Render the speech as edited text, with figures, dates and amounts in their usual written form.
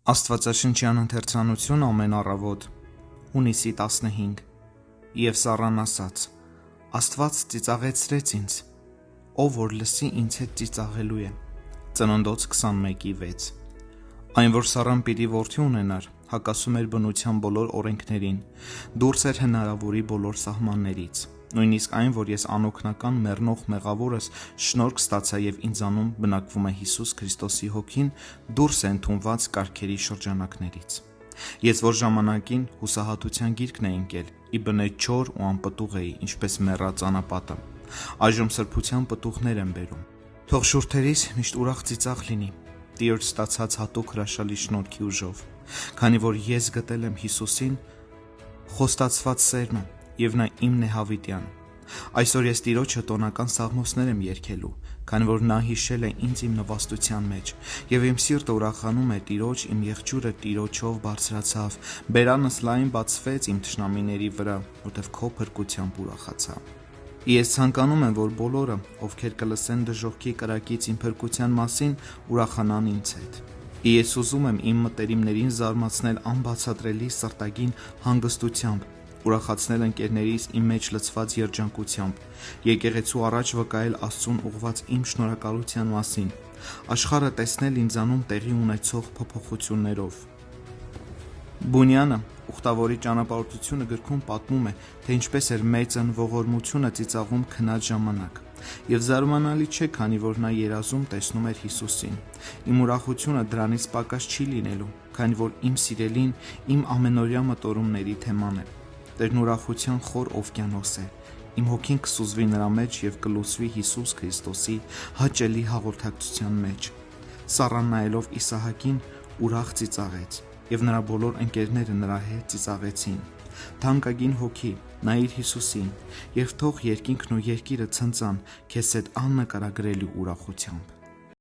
Աստվածաշնչյան ընթերցանություն ամեն առավոտ, հունիսի 15, և Սառան ասաց. Աստված ծիծաղեցրեց ինձ, ով որ լսի ինձ հետ ծիծաղելու է։ Ծննդոց 21:6 Այն, որ Սառան պիտի որդի ունենար, հակասում էր բնության բոլոր օրենքներին, դուրս էր հնարավորի բոլոր սահմաններից։ Նույնիսկ այն, որ ես անօգնական մեռնող մեղավորս շնորհք ստացա և ինձանում բնակվում է Հիսուս Քրիստոսի հոգին, դուրս է ընդունված կարգերի շրջանակներից։ Ես որ ժամանակին հուսահատության գիրկն էի ընկել, ի բնե չոր ու անպտուղ էի, ինչպես մեռած անապատը, այժմ սրբության պտուղներ եմ բերում։ Թող շուրթերիս միշտ ուրախ ծիծաղ լինի Տիրոջ ստացած հատուկ հրաշալի շնորհքի ուժով, քանի որ ես գտել եմ Հիսուսին խոստացված սերմը, և նա իմն է հավիտյան։ Այսօր ես Տիրոջը տոնական սաղմոսներ եմ երգելու, քանի որ նա հիշել է ինձ իմ նվաստության մեջ, և իմ սիրտը ուրախանում է Տիրոջ, իմ եղջյուրը Տիրոջով բարձրացավ, բերանս լայն բացվեց իմ թշնամիների վրա, որտև քո փրկությամբ ուրախացա։ Ես ցանկանում եմ, որ բոլորը, ովքեր կլսեն դժոխքի կրակից իմ փրկության մասին, ուրախանան ինձ հետ։ Ես ուզում եմ իմ մտերիմներին զարմացնել անբացատրելի սրտագին հանգստությամբ, ուրախացնել ընկերներիս իմ մեջ լցված երջանկությամբ, եկեղեցու առաջ վկայել Աստծուն ուղղված իմ շնորհակալության մասին, աշխարհը տեսնել ինձանում տեղի ունեցող փոփոխություններով։ Բունյանը Ուխտավորի ճանապարհորդությունը գրքում պատմում է, թե ինչպես էր մեծն ողորմությունը ծիծաղում քնած ժամանակ, և զարմանալի չէ, քանի որ նա երազում տեսնում էր Հիսուսին։ Իմ ուրախությունը դրանից պակաս չի լինելու, քանի որ իմ սիրելին իմ ամենօրյա մտորումների թեման է։ Տերն ուրախության խոր օվկիանոս է, իմ հոգին կսուզվի նրա մեջ և կլուսվի Հիսուս Քրիստոսի հաճելի հաղորդակցության մեջ։ Սառան նայելով Իսահակին ուրախ ծիծաղեց, և նրա բոլոր ընկերները նրա հետ ծիծաղեցին։ Թանկագին հոգի, նայիր Հիսուսին, և թող երկինքն ու երկիրը ցնծան քեզ հետ աննկարագրելի ուրախությամբ։